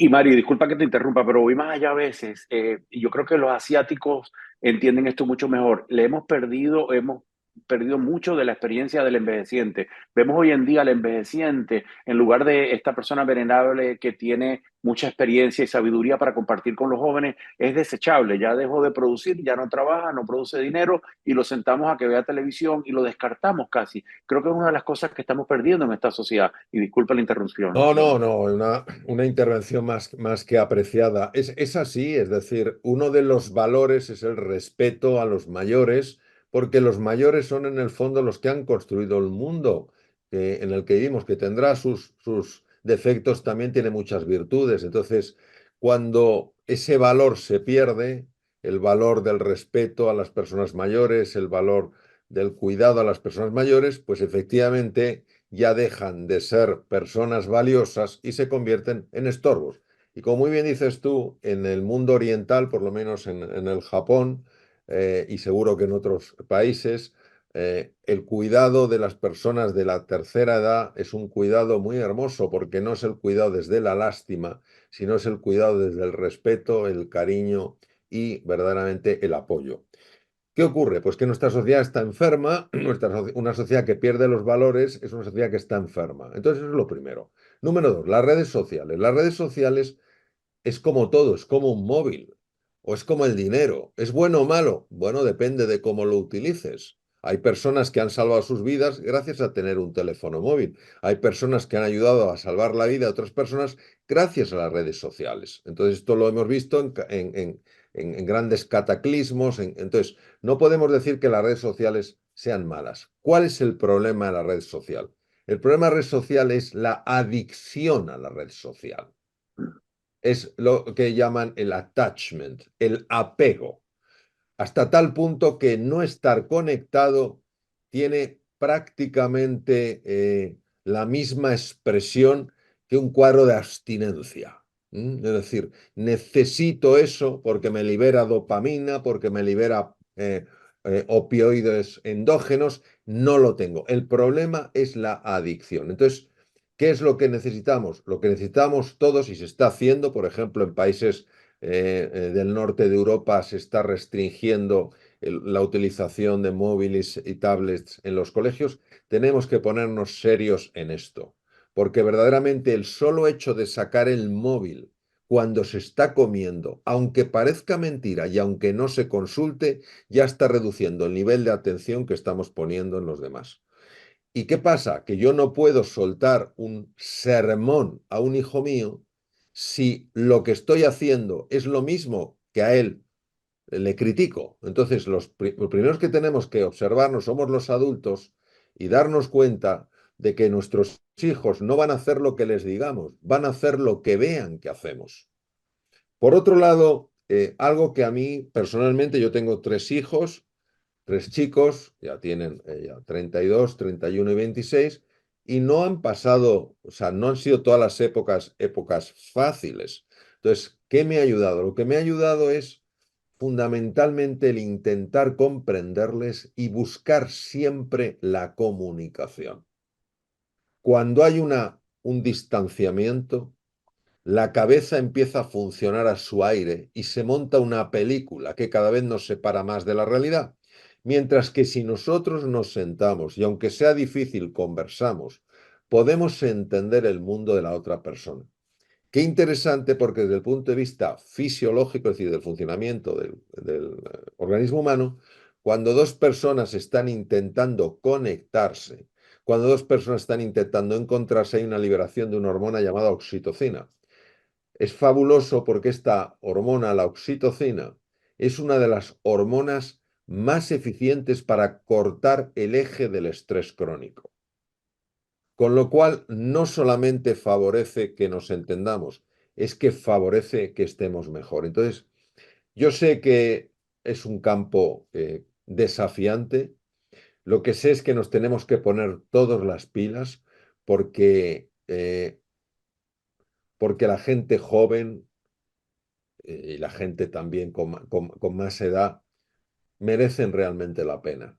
Mario, disculpa que te interrumpa, pero voy más allá a veces. Y yo creo que los asiáticos entienden esto mucho mejor. Hemos perdido mucho de la experiencia del envejeciente. Vemos hoy en día al envejeciente, en lugar de esta persona venerable que tiene mucha experiencia y sabiduría para compartir con los jóvenes, es desechable. Ya dejó de producir, ya no trabaja, no produce dinero y lo sentamos a que vea televisión y lo descartamos casi. Creo que es una de las cosas que estamos perdiendo en esta sociedad. Y disculpa la interrupción.
No, una intervención más que apreciada. Es así, es decir, uno de los valores es el respeto a los mayores, porque los mayores son en el fondo los que han construido el mundo en el que vivimos, que tendrá sus defectos, también tiene muchas virtudes. Entonces, cuando ese valor se pierde, el valor del respeto a las personas mayores, el valor del cuidado a las personas mayores, pues efectivamente ya dejan de ser personas valiosas y se convierten en estorbos. Y como muy bien dices tú, en el mundo oriental, por lo menos en el Japón, y seguro que en otros países, el cuidado de las personas de la tercera edad es un cuidado muy hermoso, porque no es el cuidado desde la lástima, sino es el cuidado desde el respeto, el cariño y verdaderamente el apoyo. ¿Qué ocurre? Pues que nuestra sociedad está enferma, una sociedad que pierde los valores es una sociedad que está enferma. Entonces, eso es lo primero. Número dos, las redes sociales. Las redes sociales es como todo, es como un móvil o es como el dinero. ¿Es bueno o malo? Bueno, depende de cómo lo utilices. Hay personas que han salvado sus vidas gracias a tener un teléfono móvil. Hay personas que han ayudado a salvar la vida de otras personas gracias a las redes sociales. Entonces, esto lo hemos visto en grandes cataclismos. Entonces, no podemos decir que las redes sociales sean malas. ¿Cuál es el problema de la red social? El problema de la red social es la adicción a la red social. Es lo que llaman el attachment, el apego, hasta tal punto que no estar conectado tiene prácticamente la misma expresión que un cuadro de abstinencia. Es decir, necesito eso porque me libera dopamina, porque me libera opioides endógenos, no lo tengo. El problema es la adicción. Entonces, ¿qué es lo que necesitamos? Lo que necesitamos todos, y se está haciendo, por ejemplo, en países del norte de Europa se está restringiendo la utilización de móviles y tablets en los colegios, tenemos que ponernos serios en esto, porque verdaderamente el solo hecho de sacar el móvil cuando se está comiendo, aunque parezca mentira y aunque no se consulte, ya está reduciendo el nivel de atención que estamos poniendo en los demás. ¿Y qué pasa? Que yo no puedo soltar un sermón a un hijo mío si lo que estoy haciendo es lo mismo que a él le critico. Entonces, los primeros que tenemos que observarnos somos los adultos y darnos cuenta de que nuestros hijos no van a hacer lo que les digamos, van a hacer lo que vean que hacemos. Por otro lado, algo que a mí personalmente, yo tengo tres hijos, tres chicos, ya tienen ya 32, 31 y 26, y no han pasado, o sea, no han sido todas las épocas fáciles. Entonces, ¿qué me ha ayudado? Lo que me ha ayudado es fundamentalmente el intentar comprenderles y buscar siempre la comunicación. Cuando hay un distanciamiento, la cabeza empieza a funcionar a su aire y se monta una película que cada vez nos separa más de la realidad. Mientras que si nosotros nos sentamos y aunque sea difícil conversamos, podemos entender el mundo de la otra persona. Qué interesante porque desde el punto de vista fisiológico, es decir, del funcionamiento del organismo humano, cuando dos personas están intentando conectarse, cuando dos personas están intentando encontrarse, hay una liberación de una hormona llamada oxitocina. Es fabuloso porque esta hormona, la oxitocina, es una de las hormonas más eficientes para cortar el eje del estrés crónico. Con lo cual, no solamente favorece que nos entendamos, es que favorece que estemos mejor. Entonces, yo sé que es un campo desafiante. Lo que sé es que nos tenemos que poner todas las pilas porque la gente joven y la gente también con más edad merecen realmente la pena.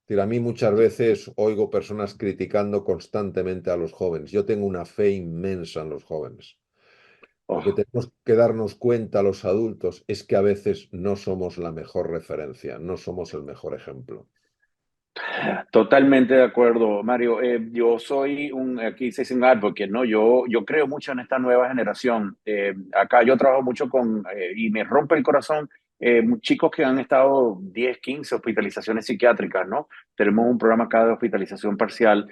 Es decir, a mí muchas veces oigo personas criticando constantemente a los jóvenes. Yo tengo una fe inmensa en los jóvenes. Lo que
Oh.
tenemos que darnos cuenta los adultos es que a veces no somos la mejor referencia, no somos el mejor ejemplo.
Totalmente de acuerdo, Mario. Yo soy aquí se dice un advocate, ¿no? Yo creo mucho en esta nueva generación. Acá yo trabajo mucho y me rompe el corazón, chicos que han estado 10, 15 hospitalizaciones psiquiátricas, ¿no? Tenemos un programa acá de hospitalización parcial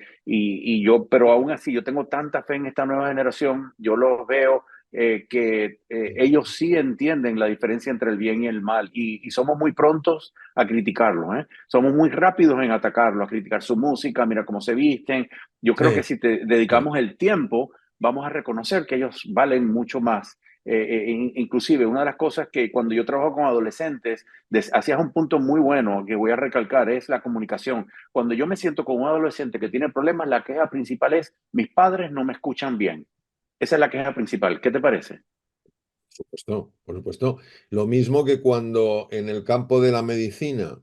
pero aún así, yo tengo tanta fe en esta nueva generación, yo los veo que ellos sí entienden la diferencia entre el bien y el mal y somos muy prontos a criticarlo, ¿eh? Somos muy rápidos en atacarlo, a criticar su música, mira cómo se visten. Yo creo que
Sí,
si te
sí.
dedicamos el tiempo, vamos a reconocer que ellos valen mucho más. Inclusive, una de las cosas que cuando yo trabajo con adolescentes, hacías un punto muy bueno que voy a recalcar, es la comunicación. Cuando yo me siento con un adolescente que tiene problemas, la queja principal es, mis padres no me escuchan bien. Esa es la queja principal. ¿Qué te parece?
Por supuesto, por supuesto. Lo mismo que cuando en el campo de la medicina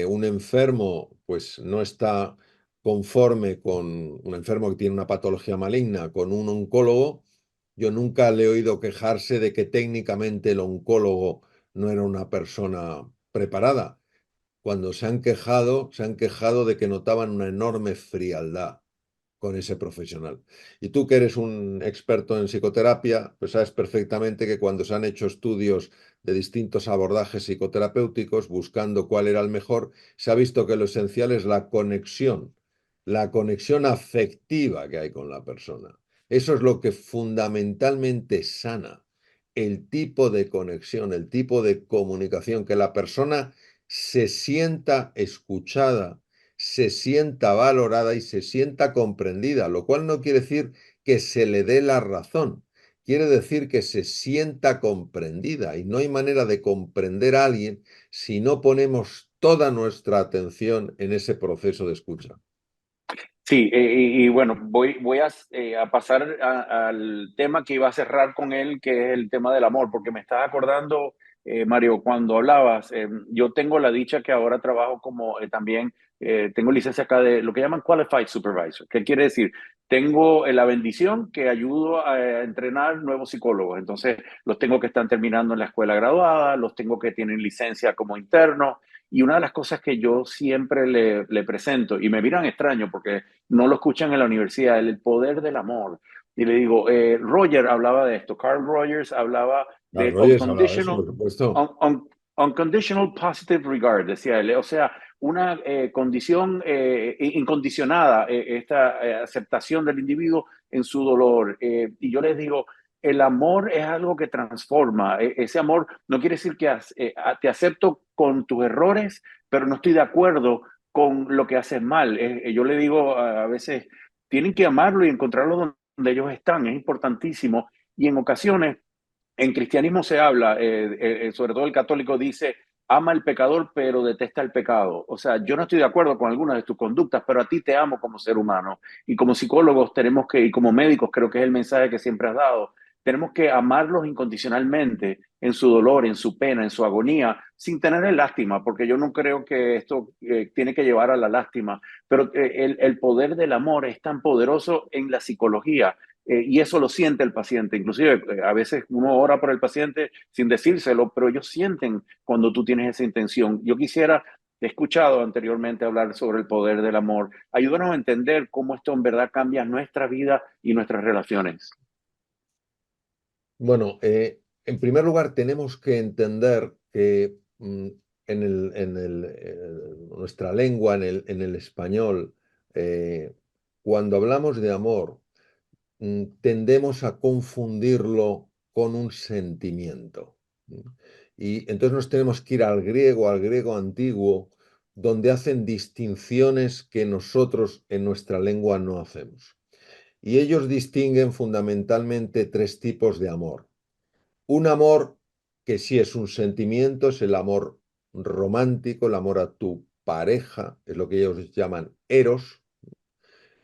un enfermo pues no está conforme con un enfermo que tiene una patología maligna con un oncólogo, yo nunca le he oído quejarse de que técnicamente el oncólogo no era una persona preparada. Cuando se han quejado de que notaban una enorme frialdad. con ese profesional. Y tú que eres un experto en psicoterapia, pues sabes perfectamente que cuando se han hecho estudios de distintos abordajes psicoterapéuticos buscando cuál era el mejor, se ha visto que lo esencial es la conexión afectiva que hay con la persona. Eso es lo que fundamentalmente sana el tipo de conexión, el tipo de comunicación, que la persona se sienta escuchada, se sienta valorada y se sienta comprendida, lo cual no quiere decir que se le dé la razón, quiere decir que se sienta comprendida y no hay manera de comprender a alguien si no ponemos toda nuestra atención en ese proceso de escucha.
Sí, y bueno, voy a pasar al tema que iba a cerrar con él, que es el tema del amor, porque me estás acordando, Mario, cuando hablabas, yo tengo la dicha que ahora trabajo como también, tengo licencia acá de lo que llaman Qualified Supervisor. ¿Qué quiere decir? Tengo la bendición que ayudo a entrenar nuevos psicólogos, entonces los tengo que están terminando en la escuela graduada, los tengo que tienen licencia como internos. Y una de las cosas que yo siempre le presento, y me miran extraño porque no lo escuchan en la universidad, el poder del amor. Y le digo, Roger hablaba de esto, Carl Rogers hablaba
Carl
de
Rogers hablaba de eso, por supuesto.
unconditional positive regard, decía él, o sea, una condición incondicionada, esta aceptación del individuo en su dolor. Y yo les digo, el amor es algo que transforma. Ese amor no quiere decir que te acepto con tus errores, pero no estoy de acuerdo con lo que haces mal. Yo le digo a veces, tienen que amarlo y encontrarlo donde ellos están, es importantísimo. Y en ocasiones, en cristianismo se habla, sobre todo el católico dice, ama al pecador, pero detesta el pecado. O sea, yo no estoy de acuerdo con algunas de tus conductas, pero a ti te amo como ser humano. Y como psicólogos tenemos que, y como médicos, creo que es el mensaje que siempre has dado, tenemos que amarlos incondicionalmente en su dolor, en su pena, en su agonía, sin tener lástima, porque yo no creo que esto tiene que llevar a la lástima, pero el poder del amor es tan poderoso en la psicología. Y eso lo siente el paciente. Inclusive, a veces uno ora por el paciente sin decírselo, pero ellos sienten cuando tú tienes esa intención. Yo quisiera, he escuchado anteriormente hablar sobre el poder del amor. Ayúdanos a entender cómo esto en verdad cambia nuestra vida y nuestras relaciones.
Bueno, en primer lugar tenemos que entender que nuestra lengua, en el español, cuando hablamos de amor, tendemos a confundirlo con un sentimiento. Y entonces nos tenemos que ir al griego antiguo, donde hacen distinciones que nosotros en nuestra lengua no hacemos. Y ellos distinguen fundamentalmente tres tipos de amor. Un amor que sí es un sentimiento, es el amor romántico, el amor a tu pareja, es lo que ellos llaman eros,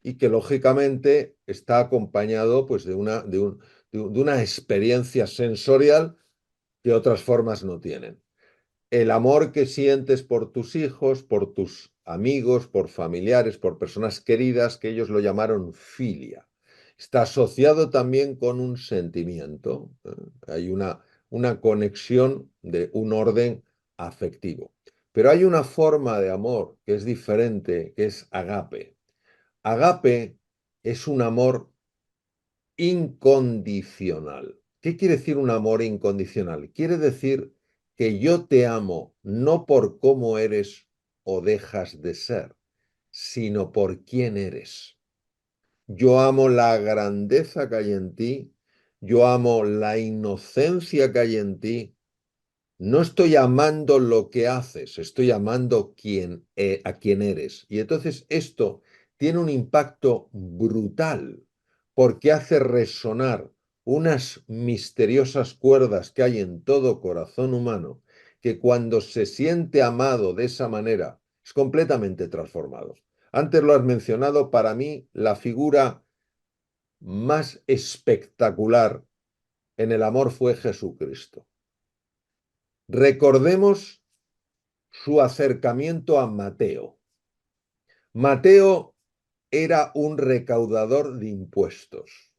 y que lógicamente está acompañado pues, de una experiencia sensorial que otras formas no tienen. El amor que sientes por tus hijos, por tus amigos, por familiares, por personas queridas, que ellos lo llamaron filia. Está asociado también con un sentimiento. Hay una conexión de un orden afectivo. Pero hay una forma de amor que es diferente, que es agape. Agape es un amor incondicional. ¿Qué quiere decir un amor incondicional? Quiere decir que yo te amo no por cómo eres o dejas de ser, sino por quién eres. Yo amo la grandeza que hay en ti, yo amo la inocencia que hay en ti. No estoy amando lo que haces, estoy amando a quién eres. Y entonces esto tiene un impacto brutal porque hace resonar unas misteriosas cuerdas que hay en todo corazón humano que cuando se siente amado de esa manera es completamente transformado. Antes lo has mencionado, para mí la figura más espectacular en el amor fue Jesucristo. Recordemos su acercamiento a Mateo. Mateo era un recaudador de impuestos,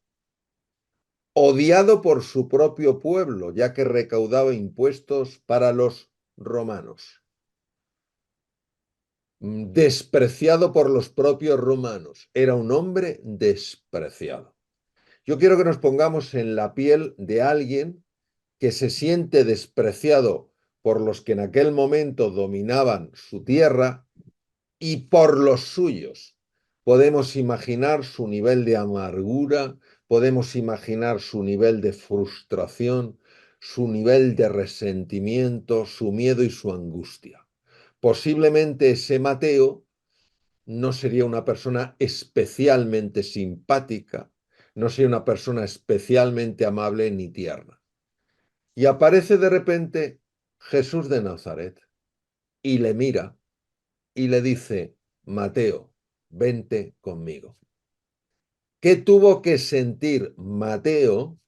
odiado por su propio pueblo, ya que recaudaba impuestos para los romanos. despreciado por los propios romanos. Era un hombre despreciado. Yo quiero que nos pongamos en la piel de alguien que se siente despreciado por los que en aquel momento dominaban su tierra y por los suyos. Podemos imaginar su nivel de amargura, podemos imaginar su nivel de frustración, su nivel de resentimiento, su miedo y su angustia. Posiblemente ese Mateo no sería una persona especialmente simpática, no sería una persona especialmente amable ni tierna. Y aparece de repente Jesús de Nazaret y le mira y le dice, Mateo, vente conmigo. ¿Qué tuvo que sentir Mateo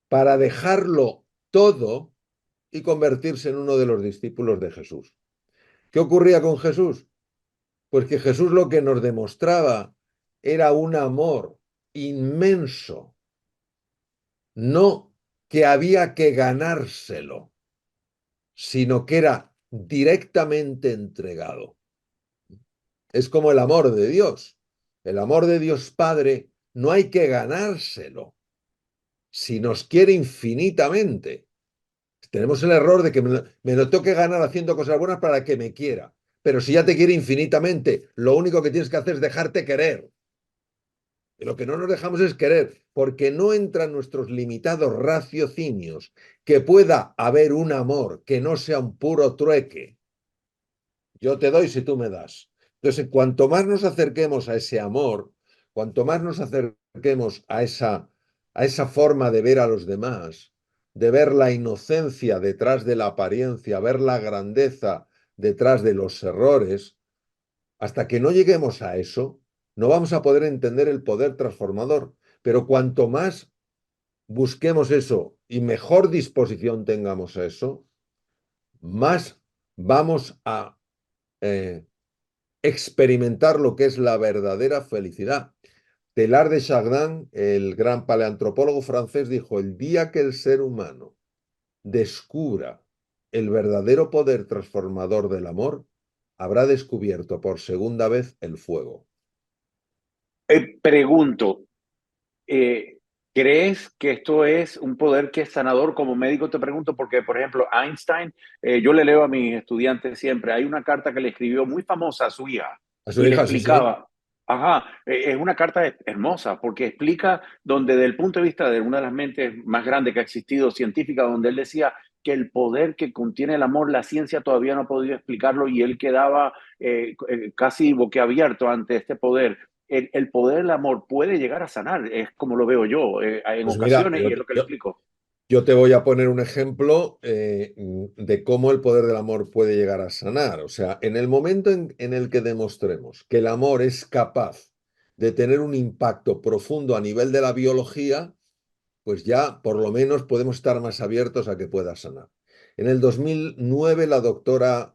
para dejarlo todo y convertirse en uno de los discípulos de Jesús? ¿Qué ocurría con Jesús? Pues que Jesús lo que nos demostraba era un amor inmenso, no que había que ganárselo, sino que era directamente entregado. Es como el amor de Dios. El amor de Dios Padre no hay que ganárselo, si nos quiere infinitamente. Tenemos el error de que me lo tengo que ganar haciendo cosas buenas para que me quiera. Pero si ya te quiere infinitamente, lo único que tienes que hacer es dejarte querer. Y lo que no nos dejamos es querer, porque no entran nuestros limitados raciocinios que pueda haber un amor que no sea un puro trueque. Yo te doy si tú me das. Entonces, cuanto más nos acerquemos a ese amor, cuanto más nos acerquemos a esa forma de ver a los demás, de ver la inocencia detrás de la apariencia, ver la grandeza detrás de los errores, hasta que no lleguemos a eso, no vamos a poder entender el poder transformador. Pero cuanto más busquemos eso y mejor disposición tengamos a eso, más vamos a experimentar lo que es la verdadera felicidad. Teilhard de Chardin, el gran paleantropólogo francés, dijo, el día que el ser humano descubra el verdadero poder transformador del amor, habrá descubierto por segunda vez el fuego.
Pregunto, eh, ¿crees que esto es un poder que es sanador? Como médico te pregunto, porque, por ejemplo, Einstein, yo le leo a mis estudiantes siempre, hay una carta que le escribió muy famosa a su hija
A su
y le
hija, sí, sí.
explicaba, ajá, es una carta hermosa porque explica donde, desde el punto de vista de una de las mentes más grandes que ha existido, científica, donde él decía que el poder que contiene el amor, la ciencia todavía no ha podido explicarlo y él quedaba casi boquiabierto ante este poder. El poder del amor puede llegar a sanar, es como lo veo yo en
Pues mira,
ocasiones y es lo que le explico.
yo te voy a poner un ejemplo de cómo el poder del amor puede llegar a sanar. O sea, en el momento en el que demostremos que el amor es capaz de tener un impacto profundo a nivel de la biología, pues ya por lo menos podemos estar más abiertos a que pueda sanar. En el 2009 la doctora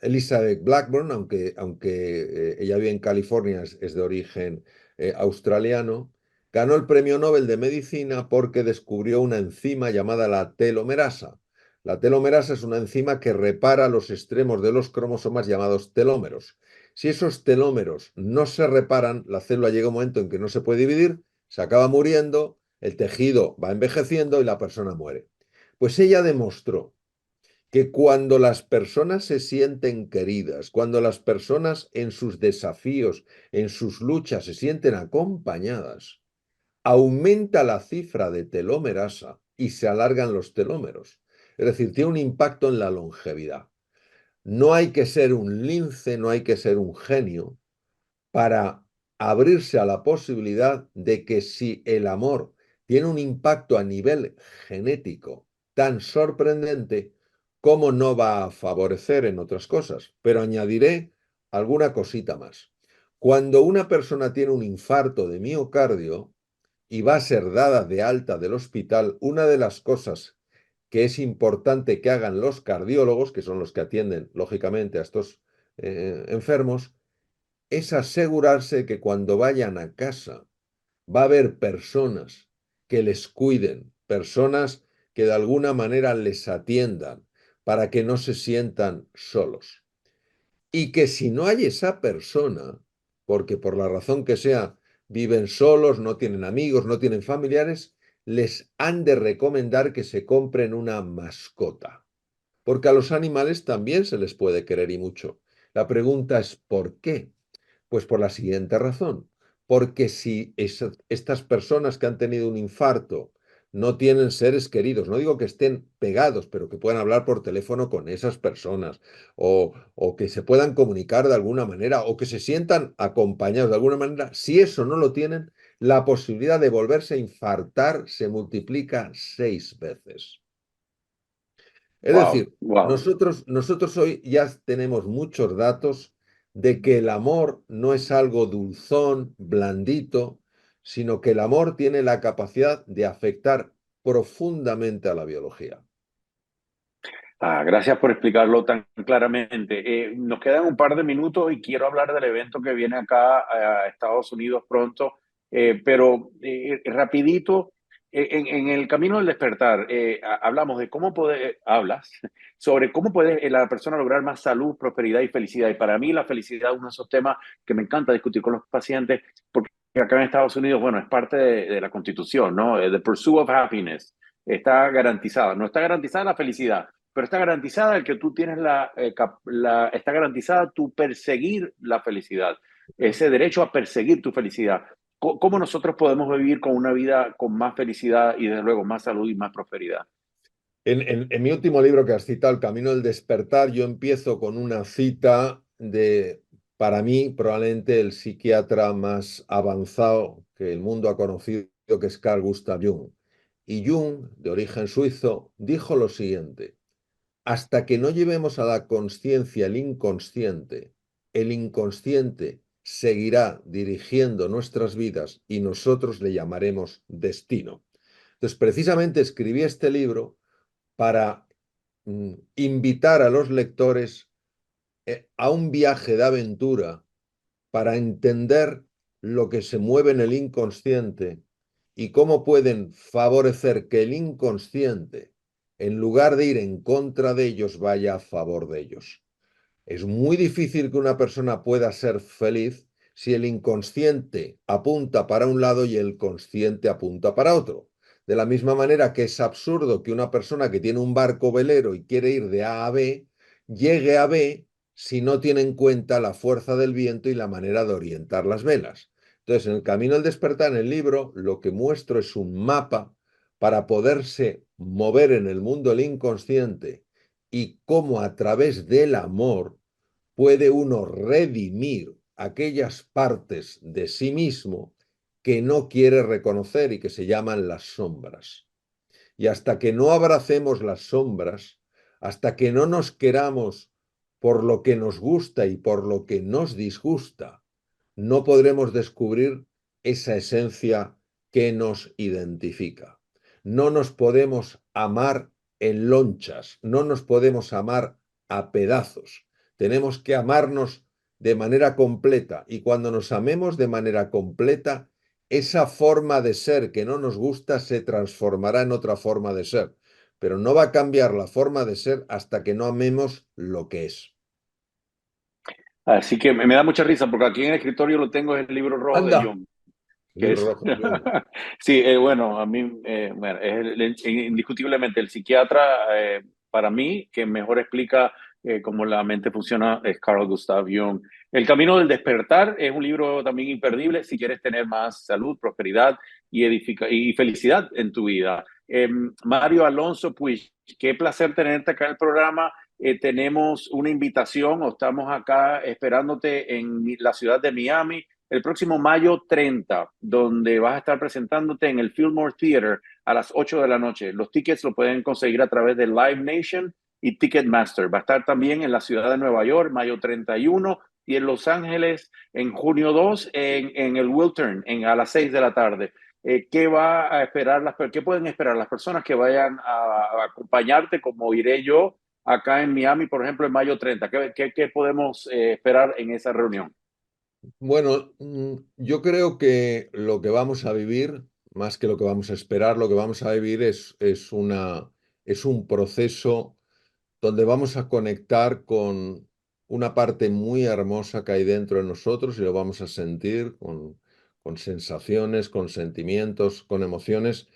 Elizabeth Blackburn, aunque ella vive en California, es de origen australiano, ganó el Premio Nobel de Medicina porque descubrió una enzima llamada la telomerasa. La telomerasa es una enzima que repara los extremos de los cromosomas llamados telómeros. Si esos telómeros no se reparan, la célula llega a un momento en que no se puede dividir, se acaba muriendo, el tejido va envejeciendo y la persona muere. Pues ella demostró que cuando las personas se sienten queridas, cuando las personas en sus desafíos, en sus luchas se sienten acompañadas, aumenta la cifra de telomerasa y se alargan los telómeros. Es decir, tiene un impacto en la longevidad. No hay que ser un lince, no hay que ser un genio para abrirse a la posibilidad de que si el amor tiene un impacto a nivel genético tan sorprendente, ¿cómo no va a favorecer en otras cosas? Pero añadiré alguna cosita más. Cuando una persona tiene un infarto de miocardio y va a ser dada de alta del hospital, una de las cosas que es importante que hagan los cardiólogos, que son los que atienden lógicamente a estos enfermos, es asegurarse que cuando vayan a casa va a haber personas que les cuiden, personas que de alguna manera les atiendan para que no se sientan solos. y que si no hay esa persona, porque por la razón que sea viven solos, no tienen amigos, no tienen familiares, les han de recomendar que se compren una mascota. Porque a los animales también se les puede querer y mucho. La pregunta es ¿por qué? Pues por la siguiente razón. Porque si estas personas que han tenido un infarto no tienen seres queridos, no digo que estén pegados, pero que puedan hablar por teléfono con esas personas, o que se puedan comunicar de alguna manera, o que se sientan acompañados de alguna manera, si eso no lo tienen, la posibilidad de volverse a infartar se multiplica 6 veces. Es
Wow,
decir,
wow.
nosotros hoy ya tenemos muchos datos de que el amor no es algo dulzón, blandito, sino que el amor tiene la capacidad de afectar profundamente a la biología.
Gracias por explicarlo tan claramente. Nos quedan un par de minutos y quiero hablar del evento que viene acá a Estados Unidos pronto, pero rapidito, en el camino del despertar, hablamos de cómo hablas sobre cómo puede la persona lograr más salud, prosperidad y felicidad. Y para mí la felicidad es uno de esos temas que me encanta discutir con los pacientes, porque acá en Estados Unidos, bueno, es parte de la Constitución, ¿no? The pursuit of happiness está garantizada. No está garantizada la felicidad, pero está garantizada el que tú tienes está garantizada tu perseguir la felicidad, ese derecho a perseguir tu felicidad. ¿Cómo nosotros podemos vivir con una vida con más felicidad y desde luego más salud y más prosperidad?
En mi último libro que has citado, El Camino del Despertar, yo empiezo con una cita de, para mí, probablemente el psiquiatra más avanzado que el mundo ha conocido, que es Carl Gustav Jung. Y Jung, de origen suizo, dijo lo siguiente: hasta que no llevemos a la conciencia el inconsciente seguirá dirigiendo nuestras vidas y nosotros le llamaremos destino. Entonces, precisamente escribí este libro para invitar a los lectores a un viaje de aventura para entender lo que se mueve en el inconsciente y cómo pueden favorecer que el inconsciente, en lugar de ir en contra de ellos, vaya a favor de ellos. Es muy difícil que una persona pueda ser feliz si el inconsciente apunta para un lado y el consciente apunta para otro. De la misma manera que es absurdo que una persona que tiene un barco velero y quiere ir de A a B, llegue a B si no tiene en cuenta la fuerza del viento y la manera de orientar las velas. Entonces, en el Camino del Despertar, en el libro, lo que muestro es un mapa para poderse mover en el mundo del inconsciente y cómo a través del amor puede uno redimir aquellas partes de sí mismo que no quiere reconocer y que se llaman las sombras. Y hasta que no abracemos las sombras, hasta que no nos queramos por lo que nos gusta y por lo que nos disgusta, no podremos descubrir esa esencia que nos identifica. No nos podemos amar en lonchas, no nos podemos amar a pedazos. Tenemos que amarnos de manera completa y cuando nos amemos de manera completa, esa forma de ser que no nos gusta se transformará en otra forma de ser, pero no va a cambiar la forma de ser hasta que no amemos lo que es.
Así que me da mucha risa porque aquí en el escritorio lo tengo, es el libro rojo de
Anda,
Jung, que
libro
es,
rojo de Jung.
sí, bueno, a mí, bueno, es indiscutiblemente el psiquiatra, para mí, que mejor explica cómo la mente funciona es Carl Gustav Jung. El Camino del Despertar es un libro también imperdible si quieres tener más salud, prosperidad y felicidad en tu vida. Mario Alonso Puig, qué placer tenerte acá en el programa. Tenemos una invitación o estamos acá esperándote en la ciudad de Miami el próximo mayo 30, donde vas a estar presentándote en el Fillmore Theater a las 8 de la noche. Los tickets lo pueden conseguir a través de Live Nation y Ticketmaster. Va a estar también en la ciudad de Nueva York, mayo 31, y en Los Ángeles en junio 2, en el Wiltern, a las 6 de la tarde. ¿Qué va a esperar qué pueden esperar las personas que vayan a acompañarte, como iré yo acá en Miami, por ejemplo, en mayo 30? ¿Qué podemos esperar en esa reunión?
Bueno, yo creo que lo que vamos a vivir, más que lo que vamos a esperar, lo que vamos a vivir es un proceso donde vamos a conectar con una parte muy hermosa que hay dentro de nosotros y lo vamos a sentir con sensaciones, con sentimientos, con emociones.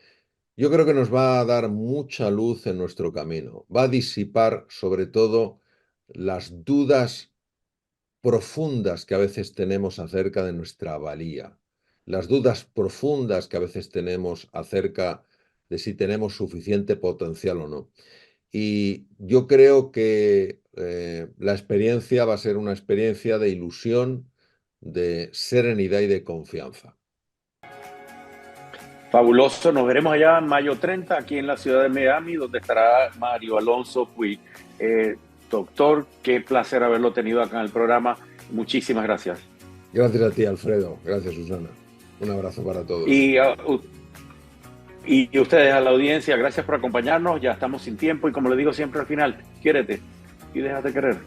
Yo creo que nos va a dar mucha luz en nuestro camino. Va a disipar sobre todo las dudas profundas que a veces tenemos acerca de nuestra valía, las dudas profundas que a veces tenemos acerca de si tenemos suficiente potencial o no. Y yo creo que la experiencia va a ser una experiencia de ilusión, de serenidad y de confianza.
Fabuloso, nos veremos allá en mayo 30 aquí en la ciudad de Miami, donde estará Mario Alonso Puig. Doctor, qué placer haberlo tenido acá en el programa. Muchísimas gracias.
Gracias a ti, Alfredo. Gracias, Susana. Un abrazo para todos.
Y ustedes a la audiencia, gracias por acompañarnos. Ya estamos sin tiempo y como le digo siempre al final, quiérete y déjate querer.